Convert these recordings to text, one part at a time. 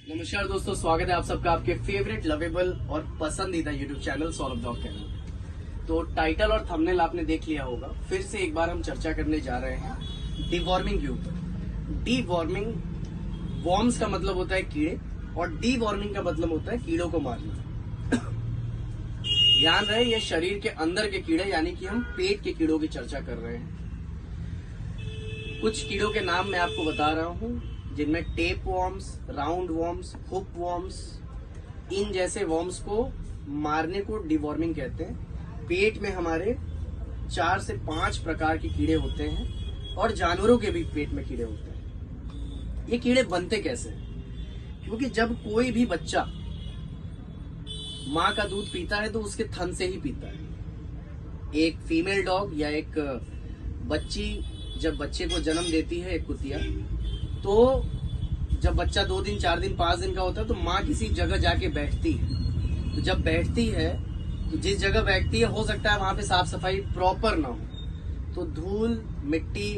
नमस्कार दोस्तों, स्वागत है आप सबका आपके फेवरेट लवेबल और पसंदीदा YouTube channel Saurabh dog channel. तो टाइटल और थंबनेल आपने देख लिया होगा। फिर से एक बार हम चर्चा करने जा रहे हैं डिवॉर्मिंग के ऊपर। डिवॉर्मिंग, वॉर्म्स का मतलब होता है कीड़े और डिवॉर्मिंग का मतलब होता है कीड़ों को मारना। ध्यान रहे, ये शरीर के अंदर के कीड़े यानी कि हम पेट के कीड़ों की चर्चा कर रहे हैं। कुछ कीड़ों के नाम मैं आपको बता रहा हूँ, जिनमें tape worms, round worms, hook worms, इन जैसे वॉर्म्स को मारने को डिवॉर्मिंग कहते हैं। पेट में हमारे 4 से 5 प्रकार के कीड़े होते हैं और जानवरों के भी पेट में कीड़े होते हैं। ये कीड़े बनते कैसे हैं? क्योंकि जब कोई भी बच्चा माँ का दूध पीता है तो उसके थन से ही पीता है। एक फीमेल डॉग या एक बच्ची जब बच्चे को जन्म देती है, एक कुतिया, तो जब बच्चा 2 दिन, 4 दिन, 5 दिन का होता है तो माँ किसी जगह जाके बैठती है। तो जब बैठती है तो जिस जगह बैठती है हो सकता है वहां पे साफ सफाई प्रॉपर ना हो, तो धूल, मिट्टी,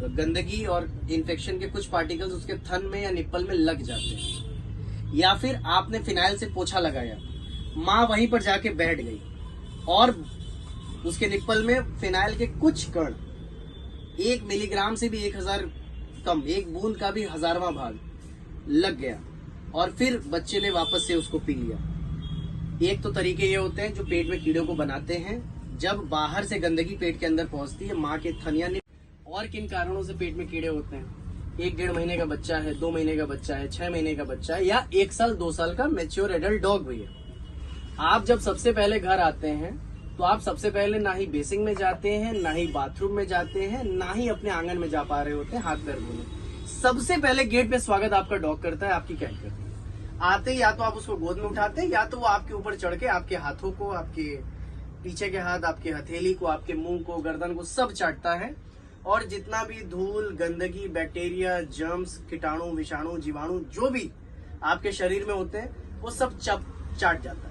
गंदगी और इन्फेक्शन के कुछ पार्टिकल्स उसके थन में या निप्पल में लग जाते हैं। या फिर आपने फिनाइल से पोछा लगाया, माँ वहीं पर जाके बैठ गई और उसके निप्पल में फिनाइल के कुछ कण, 1 मिलीग्राम से भी 1000 कम, 1 बूंद का भी 1000वां भाग लग गया और फिर बच्चे ने वापस से उसको पी लिया। एक तो तरीके ये होते हैं जो पेट में कीड़ों को बनाते हैं, जब बाहर से गंदगी पेट के अंदर पहुंचती है, माँ के थन या और किन कारणों से पेट में कीड़े होते हैं। 1-1.5 महीने का बच्चा है, 2 महीने का बच्चा है, 6 महीने का बच्चा है या 1 साल 2 साल का मैच्योर एडल्ट डॉग भी है। आप जब सबसे पहले घर आते हैं तो आप सबसे पहले ना ही बेसिंग में जाते हैं, ना ही बाथरूम में जाते हैं, ना ही अपने आंगन में जा पा रहे होते हैं हाथ पैर धोने। सबसे पहले गेट पे स्वागत आपका डॉग करता है, आपकी कैट करती है। आते ही या तो आप उसको गोद में उठाते हैं या तो वो आपके ऊपर चढ़ के आपके हाथों को, आपके पीछे के हाथ, आपके हथेली को, आपके मुंह को, गर्दन को सब चाटता है और जितना भी धूल, गंदगी, बैक्टीरिया, जर्म्स, कीटाणु, विषाणु, जीवाणु जो भी आपके शरीर में होते हैं वो सब चाट जाता है।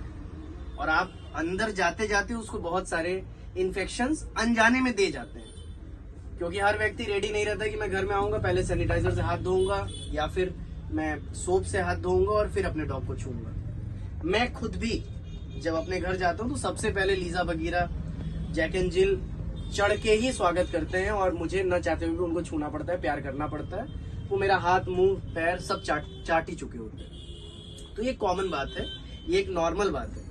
और आप अंदर जाते जाते उसको बहुत सारे इन्फेक्शंस अनजाने में दे जाते हैं, क्योंकि हर व्यक्ति रेडी नहीं रहता कि मैं घर में आऊंगा पहले सैनिटाइजर से हाथ धोऊंगा या फिर मैं सोप से हाथ धोऊंगा और फिर अपने डॉग को छूऊंगा। मैं खुद भी जब अपने घर जाता हूं तो सबसे पहले लीजा बगीरा, जैक एंड जिल चढ़ के ही स्वागत करते हैं और मुझे न चाहते हुए भी उनको छूना पड़ता है, प्यार करना पड़ता है। वो मेरा हाथ, मुंह, पैर सब चाट ही चुके होते हैं। तो ये कॉमन बात है, ये एक नॉर्मल बात है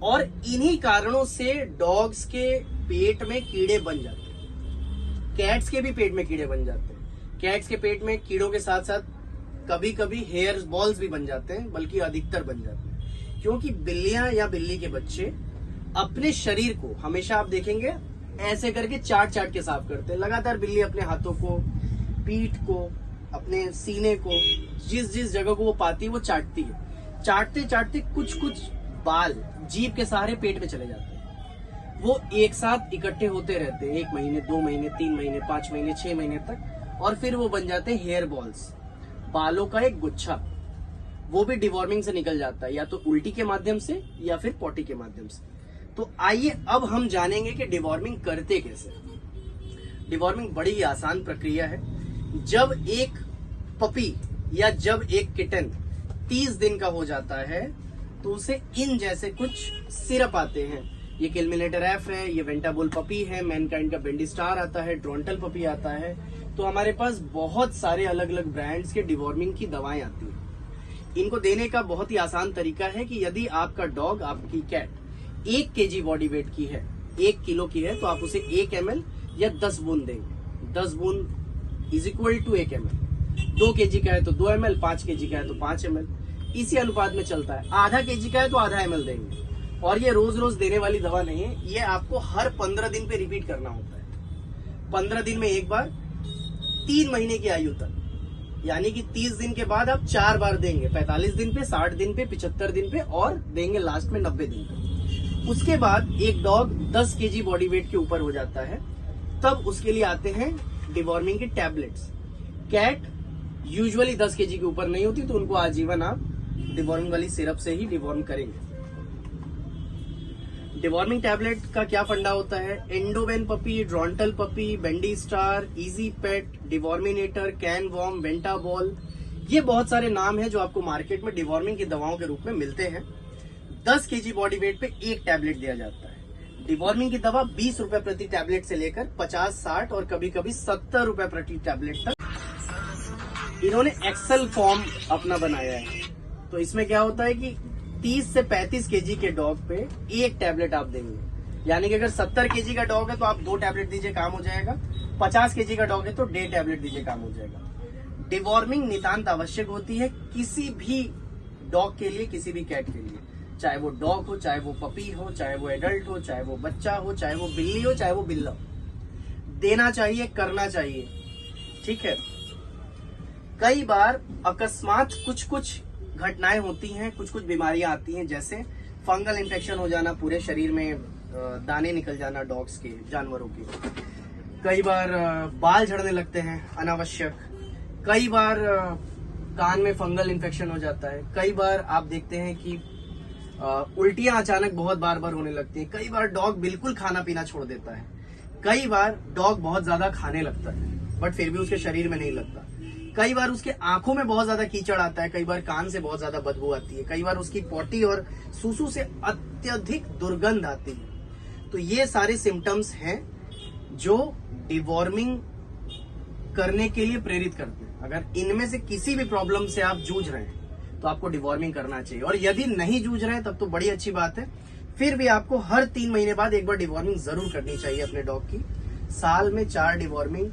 और इन्हीं कारणों से डॉग्स के पेट में कीड़े बन जाते हैं। कैट्स के भी पेट में कीड़े बन जाते हैं। कैट्स के पेट में कीड़ों के साथ साथ कभी कभी हेयर बॉल्स भी बन जाते हैं, बल्कि अधिकतर बन जाते हैं, क्योंकि बिल्लियां या बिल्ली के बच्चे अपने शरीर को हमेशा आप देखेंगे ऐसे करके चाट के साफ करते हैं। लगातार बिल्ली अपने हाथों को, पीठ को, अपने सीने को, जिस जगह को वो पाती है वो चाटती है। चाटते कुछ बाल जीभ के सहारे पेट में चले जाते हैं। वो एक साथ इकट्ठे होते रहते हैं 1 महीने, 2 महीने, 3 महीने, 5 महीने, 6 महीने तक, और फिर वो बन जाते हैं हेयर बॉल्स, बालों का एक गुच्छा। वो भी डिवॉर्मिंग से निकल जाता है, या तो उल्टी के माध्यम से या फिर पॉटी के माध्यम से। तो आइए अब हम जानेंगे कि डिवॉर्मिंग करते कैसे। डिवॉर्मिंग बड़ी आसान प्रक्रिया है। जब एक पपी या जब एक किटन 30 दिन का हो जाता है तो उसे इन जैसे कुछ सिरप आते हैं। ये किलमिनेटर एफ है, ये वेंटाबुल पपी है, मैनकाइंड का बेंडी स्टार आता है, ड्रॉन्टल पपी आता है। तो हमारे पास बहुत सारे अलग अलग ब्रांड्स के डिवॉर्मिंग की दवाएं आती हैं। इनको देने का बहुत ही आसान तरीका है कि यदि आपका डॉग, आपकी कैट 1 kg बॉडी वेट की है, 1 किलो की है, तो आप उसे 1 ml या 10 बूंद देंगे। 10 बूंद is equal to 1 ml। 2 kg का है तो 2 ml, 5 kg का है तो 5 ml, इसी अनुपात में चलता है। आधा kg का है तो आधा ml देंगे। और ये रोज रोज देने वाली दवा नहीं है, ये आपको हर 15 दिन पे रिपीट करना होता है। 15 दिन में एक बार, 3 महीने की आयु तक, यानी कि 30 दिन के बाद आप 4 बार देंगे, 45 दिन पे, 60 दिन पे, 75 दिन पे और देंगे लास्ट में 90 दिन पे। उसके बाद एक डॉग 10 kg बॉडी वेट के ऊपर हो जाता है, तब उसके लिए आते हैं डिवॉर्मिंग के टैबलेट्स। कैट यूजुअली 10 kg के ऊपर नहीं होती, तो उनको आजीवन आप डिवॉर्मिंग वाली सिरप से ही डिवॉर्म करेंगे। डिवॉर्मिंग टैबलेट का क्या फंडा होता है? Endovene puppy, Drontal puppy, bendy star, easy pet, deworminator, can worm, Ventabol, ये बहुत सारे नाम हैं जो आपको मार्केट में डिवॉर्मिंग की दवाओं के रूप में मिलते हैं। 10 केजी बॉडी वेट पे एक टैबलेट दिया जाता है। डिवॉर्मिंग की दवा 20 रुपए प्रति टैबलेट से लेकर 50, 60 और कभी कभी 70 रुपए प्रति टैबलेट तक इन्होंने एक्सेल फॉर्म अपना बनाया है। तो इसमें क्या होता है कि 30 से 35 केजी के डॉग पे एक टैबलेट आप देंगे, यानी कि अगर 70 केजी का डॉग है तो आप 2 टैबलेट दीजिए, काम हो जाएगा। 50 केजी का डॉग है तो 1.5 टैबलेट दीजिए, काम हो जाएगा। डिवॉर्मिंग नितांत आवश्यक होती है किसी भी डॉग के लिए, किसी भी कैट के लिए, चाहे वो डॉग हो, चाहे वो पपी हो, चाहे वो एडल्ट हो, चाहे वो बच्चा हो, चाहे वो बिल्ली हो, चाहे वो बिल्ला हो। देना चाहिए, करना चाहिए, ठीक है। कई बार अकस्मात कुछ घटनाएं होती हैं, कुछ बीमारियां आती हैं, जैसे फंगल इन्फेक्शन हो जाना, पूरे शरीर में दाने निकल जाना डॉग्स के, जानवरों के। कई बार बाल झड़ने लगते हैं अनावश्यक। कई बार कान में फंगल इन्फेक्शन हो जाता है। कई बार आप देखते हैं कि उल्टियां अचानक बहुत बार होने लगती हैं। कई बार डॉग बिल्कुल खाना पीना छोड़ देता है। कई बार डॉग बहुत ज्यादा खाने लगता है बट फिर भी उसके शरीर में नहीं लगता। कई बार उसके आंखों में बहुत ज्यादा कीचड़ आता है। कई बार कान से बहुत ज्यादा बदबू आती है। कई बार उसकी पोटी और सूसू से अत्यधिक दुर्गंध आती है। तो ये सारे सिम्टम्स हैं जो डिवॉर्मिंग करने के लिए प्रेरित करते हैं। अगर इनमें से किसी भी प्रॉब्लम से आप जूझ रहे हैं तो आपको डिवॉर्मिंग करना चाहिए, और यदि नहीं जूझ रहे हैं तब तो बड़ी अच्छी बात है। फिर भी आपको हर 3 महीने बाद एक बार डिवॉर्मिंग जरूर करनी चाहिए अपने डॉग की। साल में 4 डिवॉर्मिंग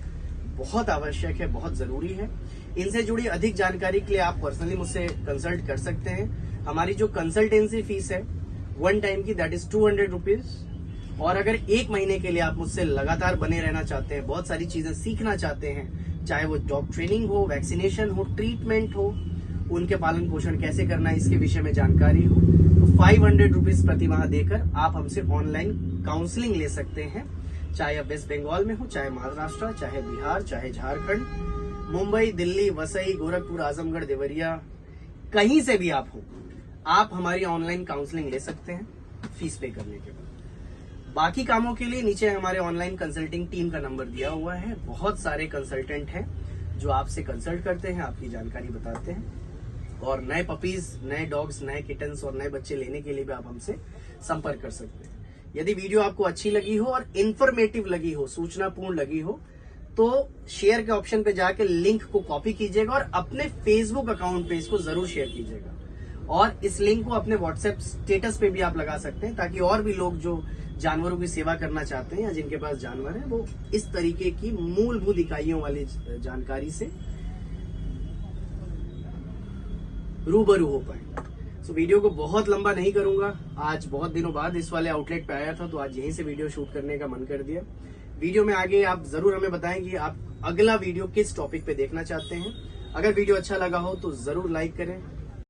बहुत आवश्यक है, बहुत जरूरी है। इनसे जुड़ी अधिक जानकारी के लिए आप पर्सनली मुझसे कंसल्ट कर सकते हैं। हमारी जो कंसल्टेंसी फीस है 1 टाइम की, दैट इज 200 रुपीज। और अगर 1 महीने के लिए आप मुझसे लगातार बने रहना चाहते हैं, बहुत सारी चीजें सीखना चाहते हैं, चाहे वो डॉग ट्रेनिंग हो, वैक्सीनेशन हो, ट्रीटमेंट हो, उनके पालन पोषण कैसे करना है इसके विषय में जानकारी हो, तो 500 रुपीज प्रति माह देकर आप हमसे ऑनलाइन काउंसलिंग ले सकते हैं। चाहे आप वेस्ट बंगाल में हो, चाहे महाराष्ट्र, चाहे बिहार, चाहे झारखंड, मुंबई, दिल्ली, वसई, गोरखपुर, आजमगढ़, देवरिया, कहीं से भी आप हो, आप हमारी ऑनलाइन काउंसलिंग ले सकते हैं फीस पे करने के बाद। बाकी कामों के लिए नीचे हमारे ऑनलाइन कंसल्टिंग टीम का नंबर दिया हुआ है। बहुत सारे कंसल्टेंट हैं जो आपसे कंसल्ट करते हैं, आपकी जानकारी बताते हैं। और नए पपीज, नए डॉग्स, नए किटन्स और नए बच्चे लेने के लिए भी आप हमसे संपर्क कर सकते हैं। यदि वीडियो आपको अच्छी लगी हो और इन्फॉर्मेटिव लगी हो, सूचनापूर्ण लगी हो, तो शेयर के ऑप्शन पे जाके लिंक को कॉपी कीजिएगा और अपने फेसबुक अकाउंट पे इसको जरूर शेयर कीजिएगा। और इस लिंक को अपने व्हाट्सएप स्टेटस पे भी आप लगा सकते हैं, ताकि और भी लोग जो जानवरों की सेवा करना चाहते हैं या जिनके पास जानवर है, वो इस तरीके की मूलभूत इकाइयों वाली जानकारी से रूबरू हो पाए। सो वीडियो को बहुत लंबा नहीं करूंगा। आज बहुत दिनों बाद इस वाले आउटलेट पे आया था, तो आज यहीं से वीडियो शूट करने का मन कर दिया। वीडियो में आगे आप जरूर हमें बताएं कि आप अगला वीडियो किस टॉपिक पे देखना चाहते हैं। अगर वीडियो अच्छा लगा हो तो जरूर लाइक करें,